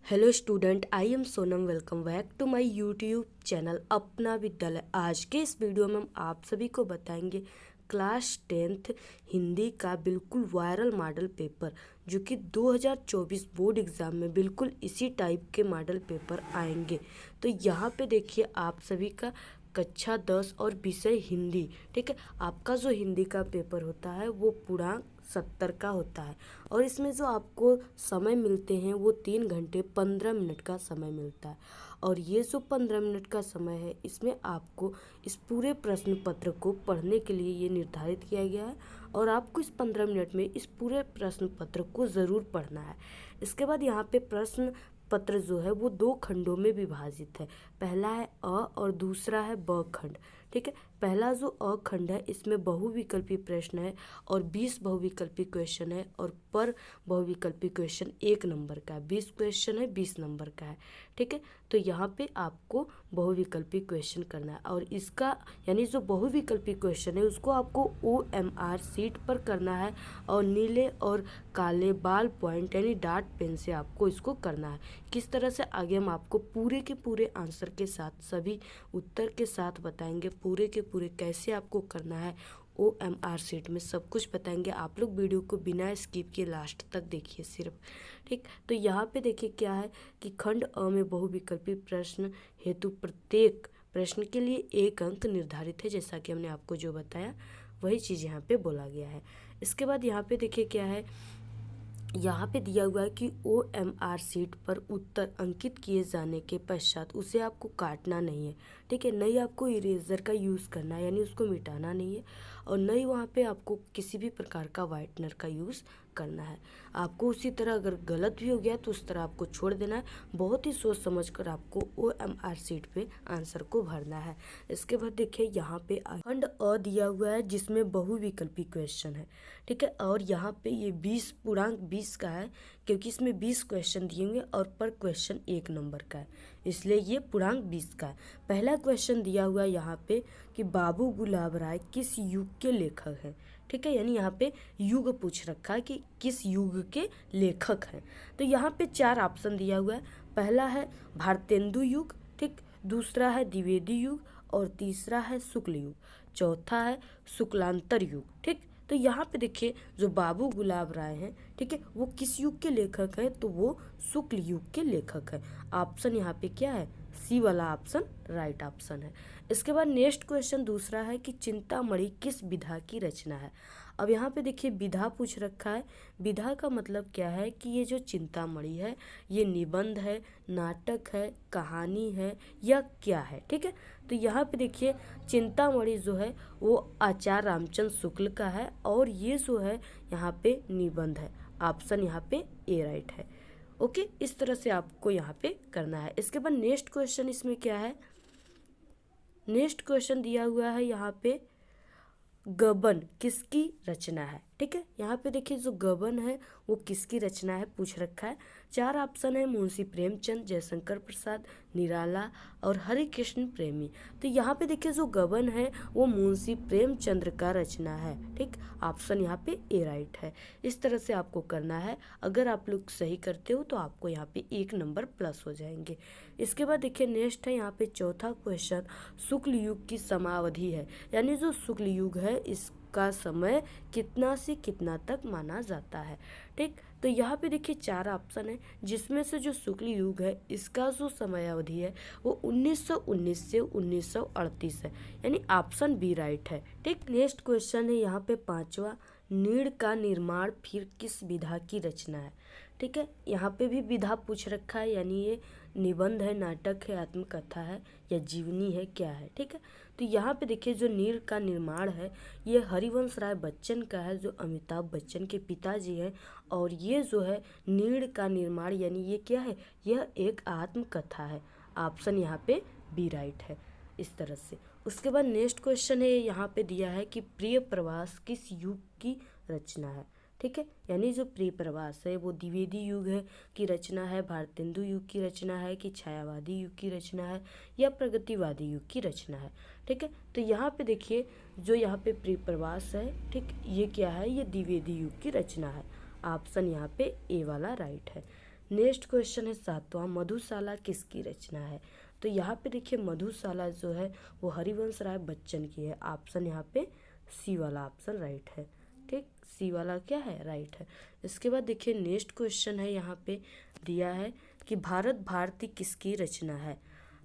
Hello student, I am Sonam. Welcome back to my YouTube channel Apna Vidyalaya. आज के इस video में हम आप सभी को बताएंगे क्लास 10th हिंदी का बिल्कुल वायरल मॉडल पेपर, जो कि 2024 बोर्ड एग्ज़ाम में बिल्कुल इसी टाइप के मॉडल पेपर आएंगे। तो यहाँ पे देखिए आप सभी का कक्षा 10 और विषय हिंदी, ठीक है। आपका जो हिंदी का पेपर होता है वो पूर्णांक 70 का होता है और इसमें जो आपको समय मिलते हैं वो 3 घंटे 15 मिनट का समय मिलता है। और ये जो 15 मिनट का समय है इसमें आपको इस पूरे प्रश्न पत्र को पढ़ने के लिए ये निर्धारित किया गया है और आपको इस 15 मिनट में इस पूरे प्रश्न पत्र को ज़रूर पढ़ना है। इसके बाद यहाँ पे प्रश्न पत्र जो है वो 2 खंडों में विभाजित है। पहला है अ और दूसरा है ब खंड, ठीक है। पहला जो अ खंड है इसमें बहुविकल्पी प्रश्न है और 20 बहुविकल्पी क्वेश्चन है और पर बहुविकल्पी क्वेश्चन 1 नंबर का है। 20 क्वेश्चन है, 20 नंबर का है, ठीक है। तो यहाँ पे आपको बहुविकल्पी क्वेश्चन करना है और इसका यानी जो बहुविकल्पी क्वेश्चन है उसको आपको OMR शीट पर करना है और नीले और काले बाल पॉइंट यानी डार्ट पेन से आपको इसको करना है। किस तरह से आगे हम आपको पूरे के पूरे आंसर के साथ सभी उत्तर के साथ बताएंगे, पूरे के पूरे कैसे आपको करना है OMR शीट में सब कुछ बताएंगे। आप लोग वीडियो को बिना स्किप किए लास्ट तक देखिए सिर्फ, ठीक। तो यहाँ पे देखिए क्या है कि खंड अ में बहुविकल्पी प्रश्न हेतु प्रत्येक प्रश्न के लिए 1 अंक निर्धारित है। जैसा कि हमने आपको जो बताया वही चीज़ यहाँ पे बोला गया है। इसके बाद यहाँ पे देखिए क्या है, यहाँ पे दिया हुआ है कि OMR शीट पर उत्तर अंकित किए जाने के पश्चात उसे आपको काटना नहीं है, ठीक है। नहीं आपको इरेजर का यूज़ करना है यानी उसको मिटाना नहीं है और नहीं वहाँ पे आपको किसी भी प्रकार का वाइटनर का यूज़ करना है। आपको उसी तरह अगर गलत भी हो गया तो उस तरह आपको छोड़ देना है। बहुत ही सोच समझ कर आपको OMR शीट पे आंसर को भरना है। इसके बाद देखिए यहाँ पे खंड अ दिया हुआ है जिसमें बहुविकल्पी क्वेश्चन है, ठीक है। और यहाँ पे ये 20 पूर्णांक 20 का है क्योंकि इसमें 20 क्वेश्चन दिए होंगे और पर क्वेश्चन 1 नंबर का है, इसलिए ये पूर्णांक 20 का है। पहला क्वेश्चन दिया हुआ है यहाँ पे कि बाबू गुलाब राय किस युग के लेखक हैं, ठीक है। यानी यहाँ पे युग पूछ रखा है कि किस युग के लेखक हैं। तो यहाँ पे 4 ऑप्शन दिया हुआ है। पहला है भारतेंदु युग, ठीक। दूसरा है द्विवेदी युग और तीसरा है शुक्ल युग, चौथा है शुक्लांतर युग, ठीक। तो यहाँ पे देखिए जो बाबू गुलाब राय हैं, ठीक है, वो किस युग के लेखक हैं, तो वो शुक्ल युग के लेखक हैं। ऑप्शन यहाँ पे क्या है, सी वाला ऑप्शन राइट ऑप्शन है। इसके बाद नेक्स्ट क्वेश्चन दूसरा है कि चिंतामणि किस विधा की रचना है। अब यहाँ पे देखिए विधा पूछ रखा है। विधा का मतलब क्या है कि ये जो चिंतामणि है ये निबंध है, नाटक है, कहानी है या क्या है, ठीक है। तो यहाँ पे देखिए चिंतामणि जो है वो आचार्य रामचंद्र शुक्ल का है और ये जो है यहाँ पे निबंध है। ऑप्शन यहाँ पे ए राइट है। ओके, इस तरह से आपको यहाँ पे करना है। इसके बाद नेक्स्ट क्वेश्चन इसमें क्या है, नेक्स्ट क्वेश्चन दिया हुआ है यहाँ पे गबन किसकी रचना है, ठीक है। यहाँ पे देखिए जो गबन है वो किसकी रचना है पूछ रखा है। 4 ऑप्शन है, मुंशी प्रेमचंद, जयशंकर प्रसाद, निराला और हरिकृष्ण प्रेमी। तो यहाँ पे देखिए जो गबन है वो मुंशी प्रेमचंद्र का रचना है, ठीक। ऑप्शन यहाँ पे ए राइट है। इस तरह से आपको करना है। अगर आप लोग सही करते हो तो आपको यहाँ पे 1 नंबर प्लस हो जाएंगे। इसके बाद देखिए नेक्स्ट है यहाँ पे चौथा क्वेश्चन, शुक्ल युग की समावधि है यानी जो शुक्ल युग है इसका समय कितना से कितना तक माना जाता है, ठीक। तो यहाँ पे देखिए 4 ऑप्शन है जिसमें से जो शुक्ल युग है इसका जो समय अवधि है वो 1919 से 1938 है यानी ऑप्शन बी राइट है, ठीक। नेक्स्ट क्वेश्चन है यहाँ पे 5वां, नीड़ का निर्माण फिर किस विधा की रचना है, ठीक है। यहाँ पे भी विधा पूछ रखा है यानी ये निबंध है, नाटक है, आत्मकथा है या जीवनी है, क्या है, ठीक है। तो यहाँ पे देखिए जो नीड़ का निर्माण है ये हरिवंश राय बच्चन का है जो अमिताभ बच्चन के पिताजी हैं और ये जो है नीड़ का निर्माण यानी ये क्या है, यह एक आत्मकथा है। ऑप्शन यहाँ पे बी राइट है। इस तरह से उसके बाद नेक्स्ट क्वेश्चन है यहाँ पे दिया है कि प्रिय प्रवास किस युग की रचना है, ठीक है। यानी जो प्रिय प्रवास है वो द्विवेदी युग है की रचना है, भारतेंदु युग की रचना है कि छायावादी युग की रचना है या प्रगतिवादी युग की रचना है, ठीक है। तो यहाँ पे देखिए जो यहाँ पे प्रिय प्रवास है, ठीक, ये क्या है, ये द्विवेदी युग की रचना है। ऑप्शन यहाँ पे ए वाला राइट है। नेक्स्ट क्वेश्चन है 7वां, मधुशाला किसकी रचना है? तो यहाँ पे देखिए मधुशाला जो है वो हरिवंश राय बच्चन की है। ऑप्शन यहाँ पे सी वाला ऑप्शन राइट है। ठीक, सी वाला क्या है, राइट है। इसके बाद देखिए नेक्स्ट क्वेश्चन है, यहाँ पे दिया है कि भारत भारती किसकी रचना है?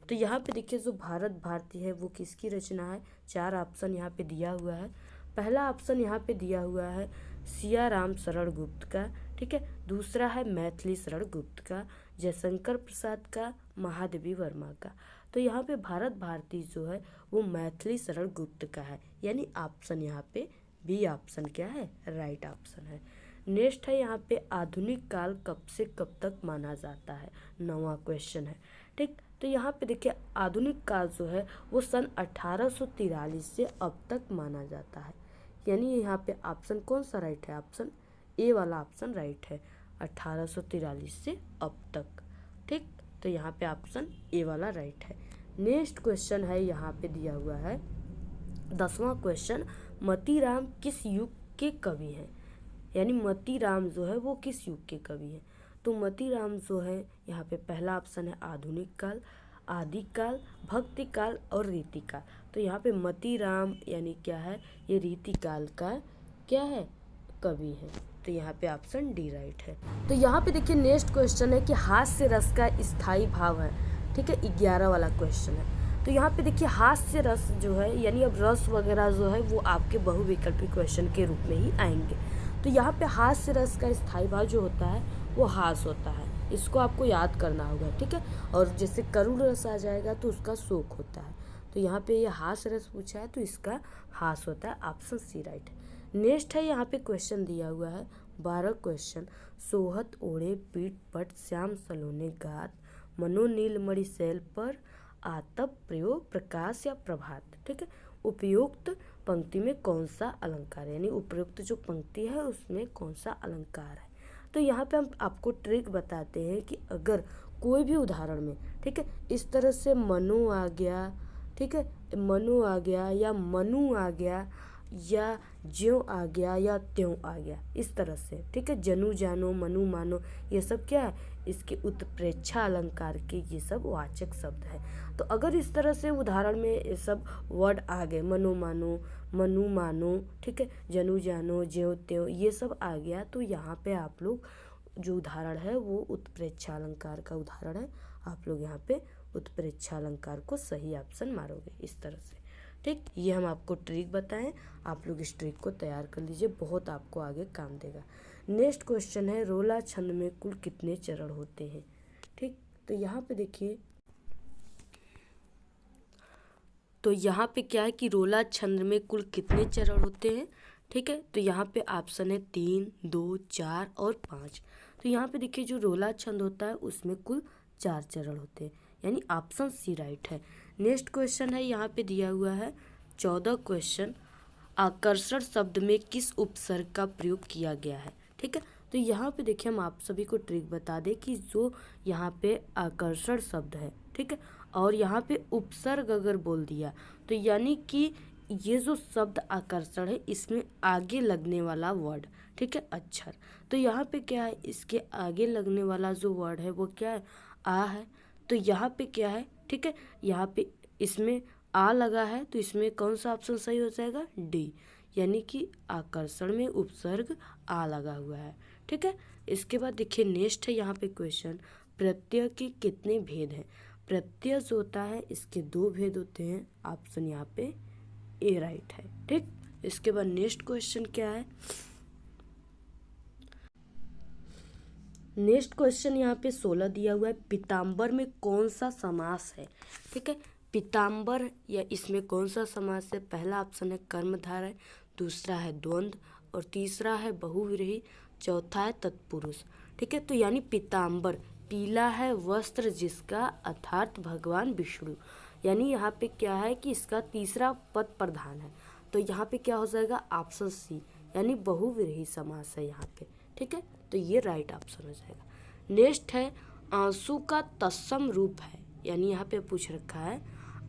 तो यहाँ पे देखिए जो भारत भारती है वो किसकी रचना है? 4 ऑप्शन यहाँ पे दिया हुआ है। पहला ऑप्शन यहाँ पे दिया हुआ है सियाराम शरण गुप्त का, ठीक है। दूसरा है मैथिली शरण गुप्त का, जयशंकर प्रसाद का, महादेवी वर्मा का। तो यहाँ पे भारत भारती जो है वो मैथिली शरण गुप्त का है, यानी ऑप्शन यहाँ पे बी ऑप्शन क्या है, राइट ऑप्शन है। नेक्स्ट है यहाँ पे आधुनिक काल कब से कब तक माना जाता है? 9वां क्वेश्चन है। ठीक, तो यहाँ पे देखिए आधुनिक काल जो है वो सन 1843 से अब तक माना जाता है, यानी यहाँ पे ऑप्शन कौन सा राइट है? ऑप्शन ए वाला ऑप्शन राइट है, 1843 से अब तक। ठीक, तो यहाँ पे ऑप्शन ए वाला राइट है। नेक्स्ट क्वेश्चन है, यहाँ पे दिया हुआ है 10वां क्वेश्चन, मतीराम किस युग के कवि हैं? यानी मतीराम जो है वो किस युग के कवि हैं? तो मतीराम जो है यहाँ पे पहला ऑप्शन है आधुनिक काल, आदिकाल, भक्ति काल और रीति काल। तो यहाँ पे मतीराम यानी क्या है, ये रीति काल का क्या है, कवि है। तो यहाँ पे ऑप्शन डी राइट है। तो यहाँ पे देखिए नेक्स्ट क्वेश्चन है कि हास्य रस का स्थायी भाव है, ठीक है, 11 वाला क्वेश्चन है। तो यहाँ पे देखिए हास्य रस जो है, यानी अब रस वगैरह जो है वो आपके बहुविकल्पी क्वेश्चन के रूप में ही आएंगे। तो यहाँ पे हास्य रस का स्थायी भाव जो होता है वो हास होता है, इसको आपको याद करना होगा, ठीक है। और जैसे करुण रस आ जाएगा तो उसका शोक होता है। तो यहाँ पे ये हास्य रस पूछा है तो इसका हास होता है, ऑप्शन सी राइट है। नेक्स्ट है यहाँ पे क्वेश्चन दिया हुआ है 12 क्वेश्चन, सोहत ओढ़े पीठ पट श्याम सलोने गात, मनोनील मणिशैल पर आतप प्रयोग प्रकाश या प्रभात, ठीक है। उपयुक्त पंक्ति में कौन सा अलंकार है, यानी उपयुक्त जो पंक्ति है उसमें कौन सा अलंकार है। तो यहाँ पे हम आपको ट्रिक बताते हैं कि अगर कोई भी उदाहरण में, ठीक है, इस तरह से मनु आ गया, ठीक है, मनु आ गया या मनु आ गया या ज्यों आ गया या त्यों आ गया, इस तरह से, ठीक है, जनु जानो मनु मानो, ये सब क्या है, इसके उत्प्रेक्षा अलंकार के ये सब वाचक शब्द है। तो अगर इस तरह से उदाहरण में ये सब वर्ड आ गए, मनो मानो, मनु मानो, ठीक है, जनु जानो, ज्यों त्यों, ये सब आ गया, तो यहाँ पे आप लोग जो उदाहरण है वो उत्प्रेक्षा अलंकार का उदाहरण है। आप लोग यहाँ पे उत्प्रेक्षा अलंकार को सही ऑप्शन मारोगे इस तरह से। ठीक, ये हम आपको ट्रिक बताएं, आप लोग इस ट्रिक को तैयार कर लीजिए, बहुत आपको आगे काम देगा। नेक्स्ट क्वेश्चन है रोला छंद में कुल कितने चरण होते हैं? ठीक, तो यहाँ पे देखिए, तो यहाँ पे क्या है कि रोला छंद में कुल कितने चरण होते हैं? ठीक है, तो यहाँ पे ऑप्शन है 3, 2, 4 और 5। तो यहाँ पे देखिए जो रोला छंद होता है उसमें कुल 4 चरण होते हैं, यानी ऑप्शन सी राइट है। नेक्स्ट क्वेश्चन है, यहाँ पे दिया हुआ है 14 क्वेश्चन, आकर्षण शब्द में किस उपसर्ग का प्रयोग किया गया है? ठीक है, तो यहाँ पे देखिए हम आप सभी को ट्रिक बता दें कि जो यहाँ पे आकर्षण शब्द है, ठीक है, और यहाँ पे उपसर्ग अगर बोल दिया तो यानी कि ये जो शब्द आकर्षण है इसमें आगे लगने वाला वर्ड, ठीक है, अक्षर। तो यहाँ पे क्या है, इसके आगे लगने वाला जो वर्ड है वो क्या है, आ है। तो यहाँ पे क्या है, ठीक है, यहाँ पे इसमें आ लगा है, तो इसमें कौन सा ऑप्शन सही हो जाएगा, डी, यानी कि आकर्षण में उपसर्ग आ लगा हुआ है। ठीक है, इसके बाद देखिए नेक्स्ट है यहाँ पे क्वेश्चन, प्रत्यय के कितने भेद हैं? प्रत्यय जो होता है इसके 2 भेद होते हैं, ऑप्शन यहाँ पे ए राइट है। ठीक, इसके बाद नेक्स्ट क्वेश्चन क्या है, नेक्स्ट क्वेश्चन यहाँ पे 16 दिया हुआ है, पीताम्बर में कौन सा समास है? ठीक है, पीताम्बर या इसमें कौन सा समास है? पहला ऑप्शन है कर्मधारय, दूसरा है द्वंद्व और तीसरा है बहुव्रीहि, चौथा है तत्पुरुष। ठीक है, तो यानी पीताम्बर पीला है वस्त्र जिसका, अर्थात भगवान विष्णु, यानी यहाँ पे क्या है कि इसका तीसरा पद प्रधान है। तो यहाँ पे क्या हो जाएगा, ऑप्शन सी, यानी बहुव्रीहि समास है यहाँ पे। ठीक है, तो ये राइट ऑप्शन हो जाएगा। नेक्स्ट है आंसू का तत्सम रूप है, यानी यहाँ पे पूछ रखा है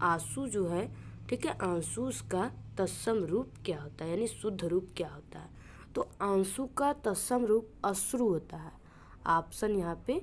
आंसू जो है, ठीक है, आंसू का तत्सम रूप क्या होता है, यानी शुद्ध रूप क्या होता है? तो आंसू का तत्सम रूप अश्रु होता है, ऑप्शन यहाँ पे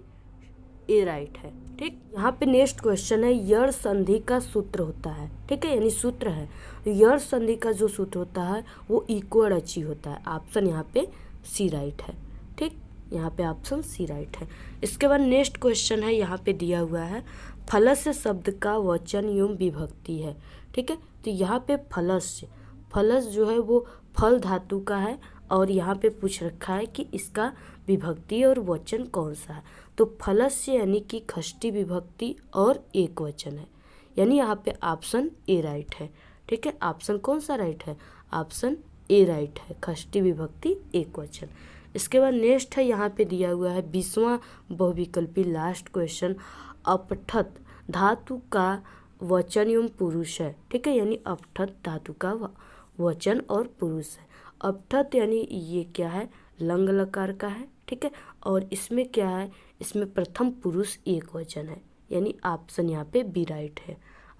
ए राइट है। ठीक, यहाँ पे नेक्स्ट क्वेश्चन है यड़ संधि का सूत्र होता है। ठीक है, यानी सूत्र है, यड़ संधि का जो सूत्र होता है वो इक्वल अची होता है। ऑप्शन यहाँ पे सी राइट है। ठीक, यहाँ पे ऑप्शन सी राइट है। इसके बाद नेक्स्ट क्वेश्चन है, यहाँ पे दिया हुआ है फलस्य शब्द का वचन एवं विभक्ति है। ठीक है, तो यहाँ पे फलस जो है वो फल धातु का है और यहाँ पे पूछ रखा है कि इसका विभक्ति और वचन कौन सा है। तो फलस्य यानी कि खष्टी विभक्ति और एक वचन है, यानी यहाँ पे ऑप्शन ए राइट है। ठीक है, ऑप्शन कौन सा राइट है? ऑप्शन ए राइट है, खष्टी विभक्ति एक वचन। इसके बाद नेक्स्ट है, यहाँ पे दिया हुआ है 20वां बहुविकल्पी लास्ट क्वेश्चन, अपठत धातु का वचन एवं पुरुष है। ठीक है, यानी अपठत धातु का वचन और पुरुष है। अपठत यानी ये क्या है? लंग लकार का है। ठीक है, और इसमें क्या है? इसमें प्रथम पुरुष एक वचन है, यानी ऑप्शन यहाँ पे बी राइट है।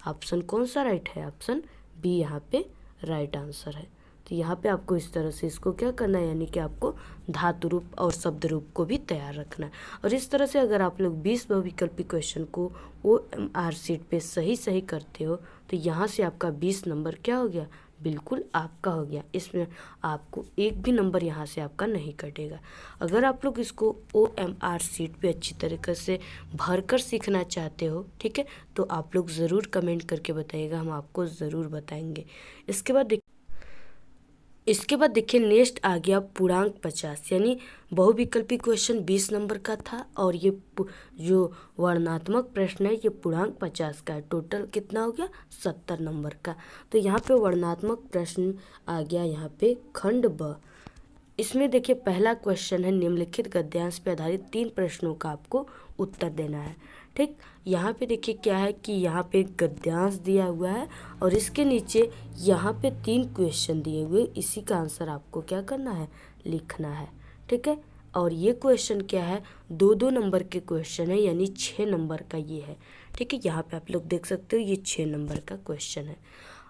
ऑप्शन कौन सा राइट है? ऑप्शन बी यहाँ पे राइट आंसर है। तो यहाँ पे आपको इस तरह से इसको क्या करना है, यानी कि आपको धातु रूप और शब्द रूप को भी तैयार रखना है। और इस तरह से अगर आप लोग 20 बहुविकल्पी क्वेश्चन को OMR शीट पे सही करते हो तो यहाँ से आपका 20 नंबर क्या हो गया? बिल्कुल आपका हो गया। इसमें आपको एक भी नंबर यहाँ से आपका नहीं कटेगा। अगर आप लोग इसको OMR शीट पे अच्छी तरीके से भरकर सीखना चाहते हो, ठीक है, तो आप लोग ज़रूर कमेंट करके बताइएगा, हम आपको ज़रूर बताएंगे। इसके बाद देखिए नेक्स्ट आ गया पूर्णांक 50, यानी बहुविकल्पी क्वेश्चन 20 नंबर का था और ये जो वर्णनात्मक प्रश्न है ये पूर्णांक 50 का है। टोटल कितना हो गया? 70 नंबर का। तो यहाँ पे वर्णनात्मक प्रश्न आ गया यहाँ पे खंड ब। इसमें देखिए पहला क्वेश्चन है निम्नलिखित गद्यांश पे आधारित 3 प्रश्नों का आपको उत्तर देना है। ठीक, यहाँ पे देखिए क्या है कि यहाँ पे एक गद्यांश दिया हुआ है और इसके नीचे यहाँ पे 3 क्वेश्चन दिए हुए, इसी का आंसर आपको क्या करना है? लिखना है। ठीक है, और ये क्वेश्चन क्या है? 2-2 नंबर के क्वेश्चन है, यानी 6 नंबर का ये है। ठीक है, यहाँ पे आप लोग देख सकते हो ये 6 नंबर का क्वेश्चन है।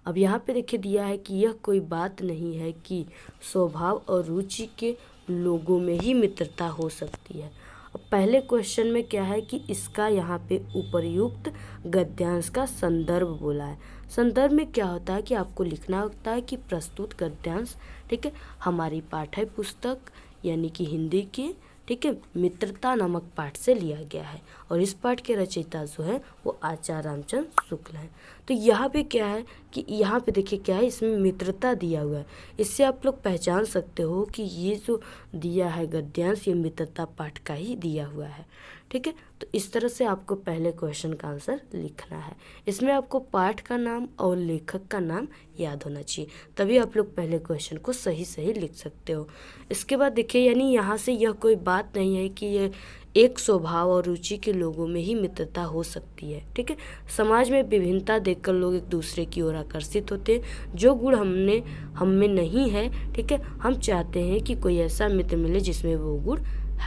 अब यहाँ पे देखिए दिया है कि यह कोई बात नहीं है कि स्वभाव और रुचि के लोगों में ही मित्रता हो सकती है। अब पहले क्वेश्चन में क्या है कि इसका यहाँ पे उपर्युक्त गद्यांश का संदर्भ बोला है। संदर्भ में क्या होता है कि आपको लिखना होता है कि प्रस्तुत गद्यांश, ठीक है, हमारी पाठ्य पुस्तक यानी कि हिंदी के, ठीक है, मित्रता नामक पाठ से लिया गया है और इस पाठ के रचयिता जो है वो आचार्य रामचंद्र शुक्ल हैं। तो यहाँ पे क्या है कि यहाँ पे देखिए क्या है, इसमें मित्रता दिया हुआ है। इससे आप लोग पहचान सकते हो कि ये जो दिया है गद्यांश ये मित्रता पाठ का ही दिया हुआ है। ठीक है, तो इस तरह से आपको पहले क्वेश्चन का आंसर लिखना है। इसमें आपको पाठ का नाम और लेखक का नाम याद होना चाहिए, तभी आप लोग पहले क्वेश्चन को सही लिख सकते हो। इसके बाद देखिए यानी यहाँ से यह कोई बात नहीं है कि ये एक स्वभाव और रुचि के लोगों में ही मित्रता हो सकती है। ठीक है, समाज में विभिन्नता देखकर लोग एक दूसरे की ओर आकर्षित होते हैं। जो गुण हम में नहीं है, ठीक है, हम चाहते हैं कि कोई ऐसा मित्र मिले जिसमें वो गुण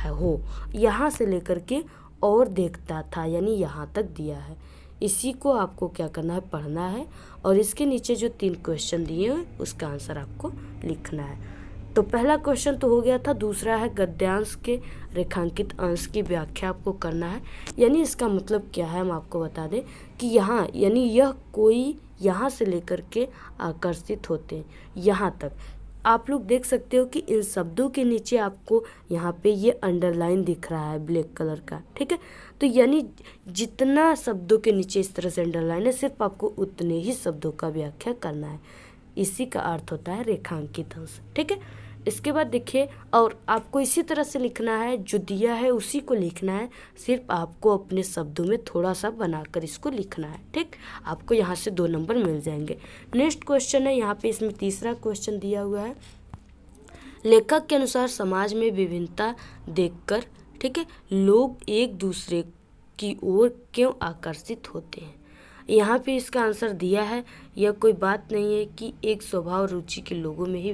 हो। यहाँ से लेकर के और देखता था, यानी यहाँ तक दिया है। इसी को आपको क्या करना है? पढ़ना है और इसके नीचे जो 3 क्वेश्चन दिए हैं उसका आंसर आपको लिखना है। तो पहला क्वेश्चन तो हो गया था। दूसरा है गद्यांश के रेखांकित अंश की व्याख्या आपको करना है। यानी इसका मतलब क्या है हम आपको बता दें कि यहाँ यानी यह कोई यहाँ से लेकर के आकर्षित होते हैं यहाँ तक। आप लोग देख सकते हो कि इन शब्दों के नीचे आपको यहाँ पे ये अंडरलाइन दिख रहा है ब्लैक कलर का। ठीक है, तो यानी जितना शब्दों के नीचे इस तरह से अंडरलाइन है सिर्फ आपको उतने ही शब्दों का व्याख्या करना है। इसी का अर्थ होता है रेखांकित अंश। ठीक है, इसके बाद देखिए और आपको इसी तरह से लिखना है, जो दिया है उसी को लिखना है, सिर्फ आपको अपने शब्दों में थोड़ा सा बनाकर इसको लिखना है। ठीक, आपको यहाँ से 2 नंबर मिल जाएंगे। नेक्स्ट क्वेश्चन है यहाँ पे, इसमें तीसरा क्वेश्चन दिया हुआ है, लेखक के अनुसार समाज में विभिन्नता देखकर, ठीक है, लोग एक दूसरे की ओर क्यों आकर्षित होते हैं। यहाँ पे इसका आंसर दिया है, यह कोई बात नहीं है कि एक स्वभाव रुचि के लोगों में ही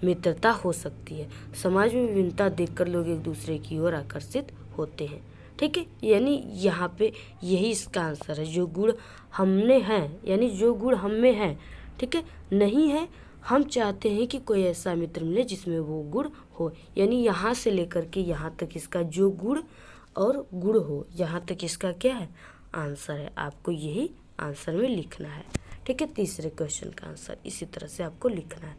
मित्रता हो सकती है। समाज में विभिन्नता देखकर लोग एक दूसरे की ओर आकर्षित होते हैं। ठीक है, यानी यहाँ पे यही इसका आंसर है। जो गुण हमने हैं, यानी जो गुण हम में है, ठीक है, नहीं है, हम चाहते हैं कि कोई ऐसा मित्र मिले जिसमें वो गुण हो। यानी यहाँ से लेकर के यहाँ तक इसका जो गुण और गुड़ हो। यहाँ तक इसका क्या है आंसर है, आपको यही आंसर में लिखना है। ठीक है, तीसरे क्वेश्चन का आंसर इसी तरह से आपको लिखना है।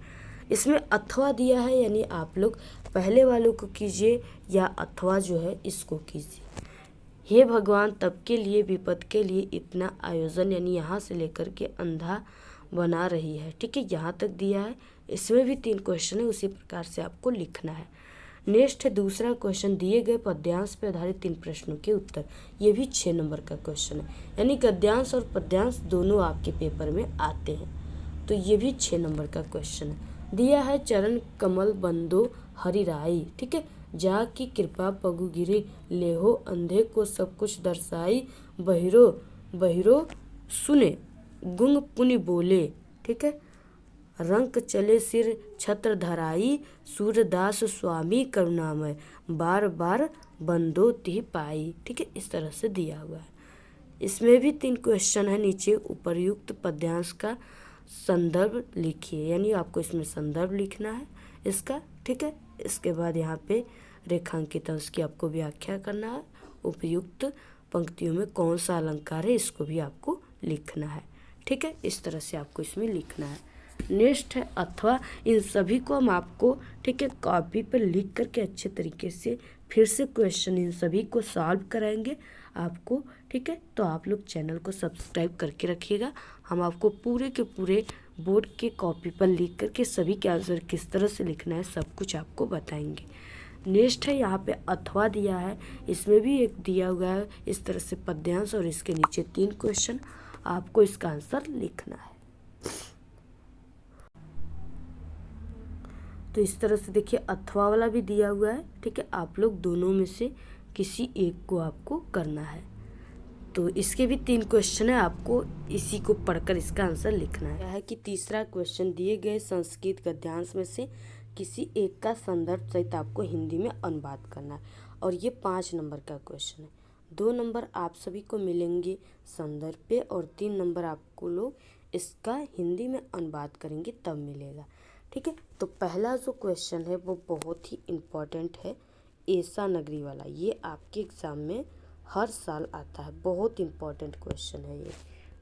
इसमें अथवा दिया है, यानी आप लोग पहले वालों को कीजिए या अथवा जो है इसको कीजिए। हे भगवान तब के लिए विपद के लिए इतना आयोजन, यानी यहाँ से लेकर के अंधा बना रही है। ठीक है, यहाँ तक दिया है। इसमें भी 3 क्वेश्चन है, उसी प्रकार से आपको लिखना है। नेक्स्ट है दूसरा क्वेश्चन, दिए गए पद्यांश पर आधारित 3 प्रश्नों के उत्तर। ये भी 6 नंबर का क्वेश्चन है, यानी गद्यांश और पद्यांश दोनों आपके पेपर में आते हैं, तो ये भी 6 नंबर का क्वेश्चन है। दिया है चरण कमल बंदो हरिराई। ठीक है, जा की कृपा पगु गिरे, लेहो अंधे को सब कुछ दर्शाई, बहिरो बहिरो सुने गुंग पुनि बोले। ठीक है, रंक चले सिर छत्र धराई, सूरदास स्वामी करुणामय, बार बार बंदो तिह पाई। ठीक है, इस तरह से दिया हुआ है। इसमें भी 3 क्वेश्चन है। नीचे उपर्युक्त पद्यांश का संदर्भ लिखिए, यानी आपको इसमें संदर्भ लिखना है इसका। ठीक है, इसके बाद यहाँ पे रेखांकित है, उसकी आपको व्याख्या करना है। उपयुक्त पंक्तियों में कौन सा अलंकार है इसको भी आपको लिखना है। ठीक है, इस तरह से आपको इसमें लिखना है। नेक्स्ट है अथवा। इन सभी को हम आपको ठीक है कॉपी पर लिख करके अच्छे तरीके से फिर से क्वेश्चन इन सभी को सॉल्व कराएंगे आपको। ठीक है, तो आप लोग चैनल को सब्सक्राइब करके रखिएगा। हम आपको पूरे के पूरे बोर्ड के कॉपी पर लिख करके सभी के आंसर किस तरह से लिखना है सब कुछ आपको बताएंगे। नेक्स्ट है यहाँ पे अथवा दिया है, इसमें भी एक दिया हुआ है इस तरह से पद्यांश और इसके नीचे 3 क्वेश्चन, आपको इसका आंसर लिखना है। तो इस तरह से देखिए अथवा वाला भी दिया हुआ है। ठीक है, आप लोग दोनों में से किसी एक को आपको करना है। तो इसके भी 3 क्वेश्चन है, आपको इसी को पढ़कर इसका आंसर लिखना है। क्या है कि तीसरा क्वेश्चन, दिए गए संस्कृत गद्यांश में से किसी एक का संदर्भ सहित आपको हिंदी में अनुवाद करना है, और ये 5 नंबर का क्वेश्चन है। 2 नंबर आप सभी को मिलेंगे संदर्भ पे, और 3 नंबर आपको लोग इसका हिंदी में अनुवाद करेंगे तब मिलेगा। ठीक है, तो पहला जो क्वेश्चन है वो बहुत ही इम्पोर्टेंट है, ऐसा नगरी वाला। ये आपके एग्ज़ाम में हर साल आता है, बहुत इम्पोर्टेंट क्वेश्चन है ये।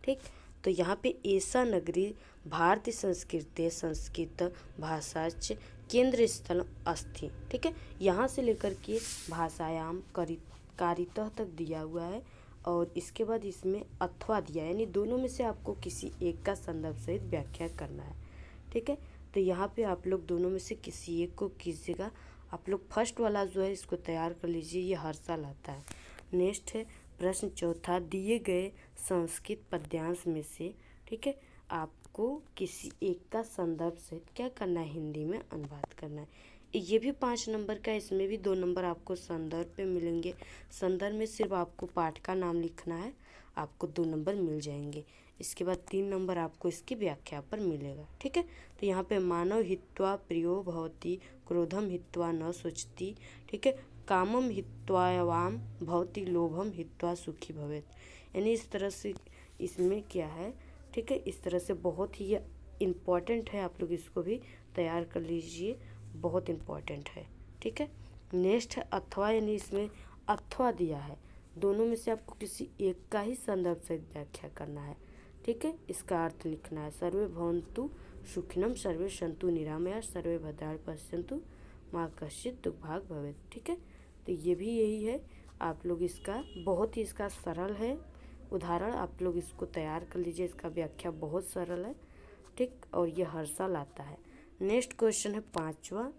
ठीक, तो यहाँ पे ऐसा नगरी भारतीय संस्कृति संस्कृत भाषाच केंद्र स्थल अस्ति। ठीक है, यहाँ से लेकर के भाषायाम कारितः तक दिया हुआ है, और इसके बाद इसमें अथवा दिया है, यानी दोनों में से आपको किसी एक का संदर्भ सहित व्याख्या करना है। ठीक है, तो यहाँ पे आप लोग दोनों में से किसी एक को कीजिएगा। आप लोग फर्स्ट वाला जो है इसको तैयार कर लीजिए, ये हर साल आता है। नेक्स्ट है प्रश्न चौथा, दिए गए संस्कृत पद्यांश में से ठीक है आपको किसी एक का संदर्भ सहित क्या करना है, हिंदी में अनुवाद करना है। ये भी 5 नंबर का, इसमें भी 2 नंबर आपको संदर्भ पे मिलेंगे। संदर्भ में सिर्फ आपको पाठ का नाम लिखना है, आपको 2 नंबर मिल जाएंगे। इसके बाद 3 नंबर आपको इसकी व्याख्या पर मिलेगा। ठीक है, तो यहाँ पे मानव हित्वा प्रियो भवति, क्रोधम हित्वा न सोचती। ठीक है, कामम हित्वायावाम भवति, लोभम हित्वा सुखी भवेत। यानी इस तरह से इसमें क्या है, ठीक है, इस तरह से बहुत ही इम्पॉर्टेंट है, आप लोग इसको भी तैयार कर लीजिए, बहुत इम्पॉर्टेंट है। ठीक है, नेक्स्ट है अथवा, यानी इसमें अथवा दिया है, दोनों में से आपको किसी एक का ही संदर्भ सहित व्याख्या करना है। ठीक है, इसका अर्थ लिखना है, सर्वे भवन्तु सुखिनम सर्वे सन्तु निरामया सर्वे भद्राणि पश्यन्तु माँ कश्चित् दुर्भाग् भवेत्। ठीक है, तो ये भी यही है, आप लोग इसका बहुत ही इसका सरल है उदाहरण, आप लोग इसको तैयार कर लीजिए, इसका व्याख्या बहुत सरल है। ठीक, और ये हर साल आता है। नेक्स्ट क्वेश्चन है पाँचवा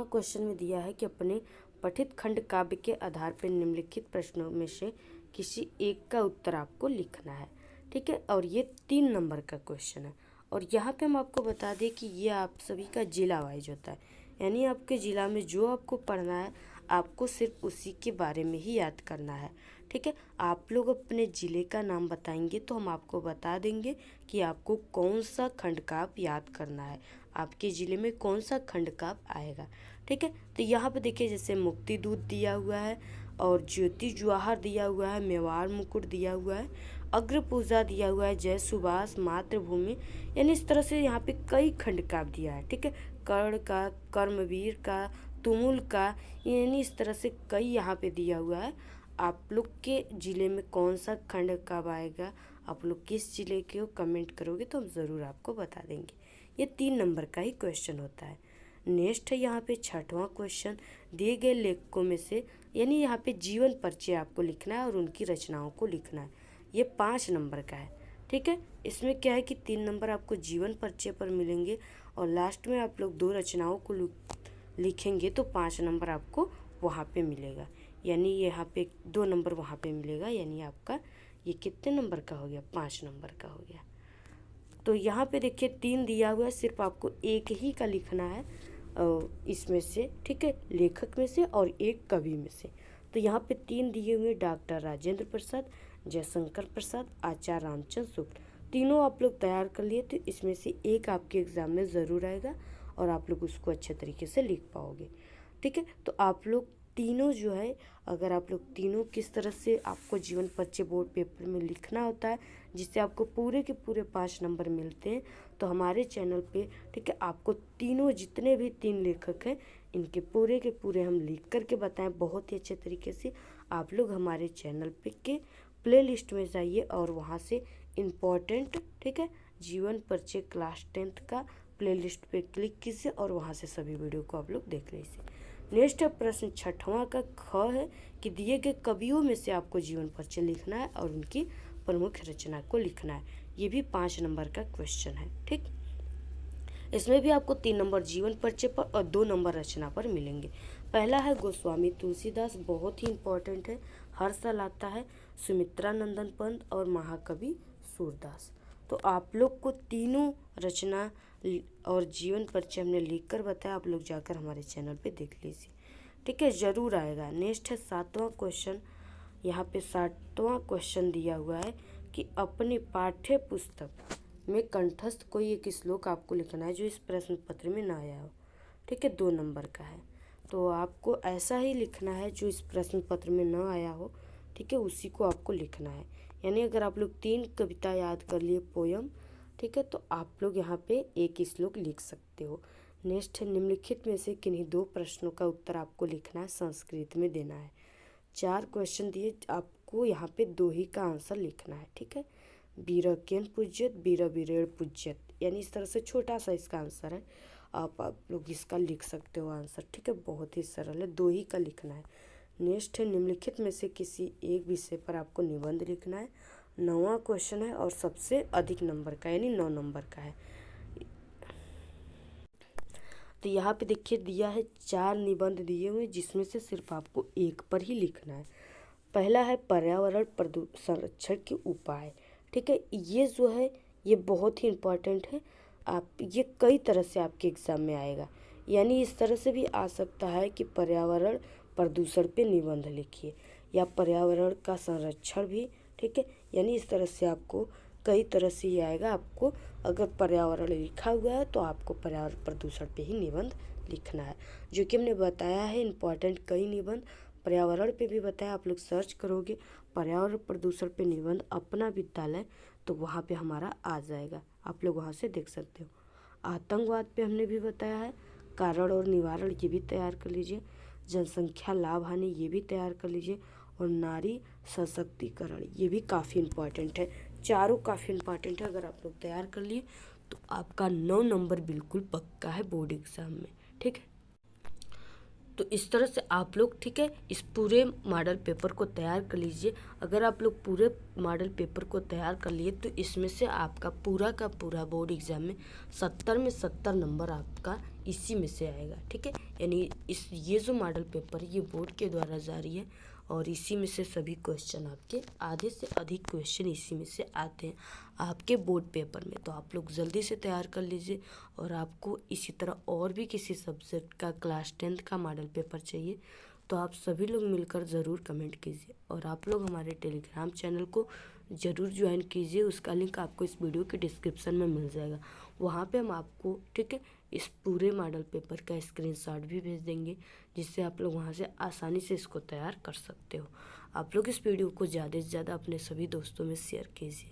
क्वेश्चन में दिया है कि अपने पठित खंड काव्य के आधार पर निम्नलिखित प्रश्नों में से किसी एक का उत्तर आपको लिखना है। ठीक है, और ये 3 नंबर का क्वेश्चन है, और यहाँ पे हम आपको बता दें कि ये आप सभी का जिला वाइज होता है, यानी आपके ज़िला में जो आपको पढ़ना है आपको सिर्फ उसी के बारे में ही याद करना है। ठीक है, आप लोग अपने ज़िले का नाम बताएंगे तो हम आपको बता देंगे कि आपको कौन सा खंड काव्य याद करना है, आपके ज़िले में कौन सा खंड काव्य आएगा। ठीक है, तो यहाँ पे देखिए जैसे मुक्ति दूत दिया हुआ है, और ज्योति जवाहर दिया हुआ है, मेवाड़ मुकुट दिया हुआ है, अग्र पूजा दिया हुआ है, जय सुभाष, मातृभूमि, यानी इस तरह से यहाँ पे कई खंड काव्य दिया है। ठीक है, कर्ण का, कर्मवीर का, तुमुल का, यानी इस तरह से कई यहाँ पे दिया हुआ है। आप लोग के ज़िले में कौन सा खंड कब आएगा, आप लोग किस ज़िले के हो, कमेंट करोगे तो हम ज़रूर आपको बता देंगे। ये 3 नंबर का ही क्वेश्चन होता है। नेक्स्ट है यहाँ पे 6वां क्वेश्चन, दिए गए लेखकों में से, यानी यहाँ पे जीवन परिचय आपको लिखना है और उनकी रचनाओं को लिखना है। ये 5 नंबर का है, ठीक है। इसमें क्या है कि 3 नंबर आपको जीवन परिचय पर मिलेंगे और लास्ट में आप लोग 2 रचनाओं को लिखेंगे तो 5 नंबर आपको वहाँ पे मिलेगा, यानी यहाँ पे 2 नंबर वहाँ पे मिलेगा, यानी आपका ये कितने नंबर का हो गया, 5 नंबर का हो गया। तो यहाँ पे देखिए 3 दिया हुआ है, सिर्फ आपको एक ही का लिखना है इसमें से, ठीक है, लेखक में से और एक कवि में से। तो यहाँ पे 3 दिए हुए, डॉक्टर राजेंद्र प्रसाद, जयशंकर प्रसाद, आचार्य रामचंद्र शुक्ल। तीनों आप लोग तैयार कर लिए तो इसमें से एक आपके एग्ज़ाम में ज़रूर आएगा और आप लोग उसको अच्छे तरीके से लिख पाओगे, ठीक है। तो आप लोग तीनों जो है, अगर आप लोग तीनों किस तरह से आपको जीवन परिचय बोर्ड पेपर में लिखना होता है जिससे आपको पूरे के पूरे 5 नंबर मिलते हैं, तो हमारे चैनल पे, ठीक है, आपको तीनों जितने भी 3 लेखक हैं इनके पूरे के पूरे हम लिख करके बताएं बहुत ही अच्छे तरीके से। आप लोग हमारे चैनल पे के प्लेलिस्ट में जाइए और वहाँ से इम्पोर्टेंट, ठीक है, जीवन परिचय क्लास 10th का प्लेलिस्ट पे क्लिक कीजिए और वहाँ से सभी वीडियो को आप लोग देख लीजिए। नेक्स्ट प्रश्न 6वां का ख है कि दिए गए कवियों में से आपको जीवन परिचय लिखना है और उनकी प्रमुख रचना को लिखना है। ये भी 5 नंबर का क्वेश्चन है, ठीक। इसमें भी आपको 3 नंबर जीवन परिचय पर और 2 नंबर रचना पर मिलेंगे। पहला है गोस्वामी तुलसीदास, बहुत ही इंपॉर्टेंट है, हर साल आता है। सुमित्रा नंदन पंत और महाकवि सूरदास। तो आप लोग को तीनों रचना और जीवन परिचय हमने लिख कर बताया, आप लोग जाकर हमारे चैनल पे देख लीजिए, ठीक है, ज़रूर आएगा। नेक्स्ट है 7वां क्वेश्चन, यहाँ पे 7वां क्वेश्चन दिया हुआ है कि अपनी पाठ्य पुस्तक में कंठस्थ कोई एक श्लोक आपको लिखना है जो इस प्रश्न पत्र में ना आया हो, ठीक है, 2 नंबर का है। तो आपको ऐसा ही लिखना है जो इस प्रश्न पत्र में ना आया हो, ठीक है, उसी को आपको लिखना है। यानी अगर आप लोग 3 कविता याद कर लिए, पोयम, ठीक है, तो आप लोग यहाँ पे एक श्लोक लिख सकते हो। नेक्स्ट है निम्नलिखित में से किन्हीं 2 प्रश्नों का उत्तर आपको लिखना है, संस्कृत में देना है। 4 क्वेश्चन दिए, आपको यहाँ पे 2 ही का आंसर लिखना है, ठीक है। वीर केन पूज्यत, वीर वीरेण पूज्यत, यानी इस तरह से छोटा सा इसका आंसर है, आप लोग इसका लिख सकते हो आंसर, ठीक है, बहुत ही सरल है, 2 ही का लिखना है। नेक्स्ट है निम्नलिखित में से किसी एक विषय पर आपको निबंध लिखना है। 9वां क्वेश्चन है और सबसे अधिक नंबर का, यानी 9 नंबर का है। तो यहाँ पे देखिए दिया है 4 निबंध दिए हुए जिसमें से सिर्फ आपको एक पर ही लिखना है। पहला है पर्यावरण संरक्षण के उपाय, ठीक है, ये जो है ये बहुत ही इम्पोर्टेंट है। आप ये कई तरह से आपके एग्ज़ाम में आएगा, यानी इस तरह से भी आ सकता है कि पर्यावरण प्रदूषण पे निबंध लिखिए या पर्यावरण का संरक्षण भी, ठीक है, यानी इस तरह से आपको कई तरह से ही आएगा। आपको अगर पर्यावरण लिखा हुआ है तो आपको पर्यावरण प्रदूषण पे ही निबंध लिखना है, जो कि हमने बताया है इम्पॉर्टेंट कई निबंध पर्यावरण पे भी बताया। आप लोग सर्च करोगे पर्यावरण प्रदूषण पे निबंध अपना विद्यालय, तो वहाँ पे हमारा आ जाएगा, आप लोग वहाँ से देख सकते हो। आतंकवाद पे हमने भी बताया है, कारण और निवारण ये भी तैयार कर लीजिए। जनसंख्या लाभ हानि ये भी तैयार कर लीजिए और नारी सशक्तिकरण ये भी काफ़ी इम्पॉर्टेंट है। चारों काफ़ी इम्पॉर्टेंट है, अगर आप लोग तैयार कर लिए तो आपका 9 नंबर बिल्कुल पक्का है बोर्ड एग्ज़ाम में, ठीक है। तो इस तरह से आप लोग, ठीक है, इस पूरे मॉडल पेपर को तैयार कर लीजिए। अगर आप लोग पूरे मॉडल पेपर को तैयार कर लिए तो इसमें से आपका पूरा का पूरा बोर्ड एग्ज़ाम में 70 में 70 नंबर आपका इसी में से आएगा, ठीक है। यानी ये जो मॉडल पेपर है ये बोर्ड के द्वारा जारी है और इसी में से सभी क्वेश्चन आपके, आधे से अधिक क्वेश्चन इसी में से आते हैं आपके बोर्ड पेपर में। तो आप लोग जल्दी से तैयार कर लीजिए। और आपको इसी तरह और भी किसी सब्जेक्ट का क्लास 10th का मॉडल पेपर चाहिए तो आप सभी लोग मिलकर ज़रूर कमेंट कीजिए और आप लोग हमारे टेलीग्राम चैनल को ज़रूर ज्वाइन कीजिए। उसका लिंक आपको इस वीडियो के डिस्क्रिप्शन में मिल जाएगा। वहाँ पे हम आपको, ठीक है, इस पूरे मॉडल पेपर का स्क्रीनशॉट भी भेज देंगे जिससे आप लोग वहाँ से आसानी से इसको तैयार कर सकते हो। आप लोग इस वीडियो को ज़्यादा से ज़्यादा अपने सभी दोस्तों में शेयर कीजिए।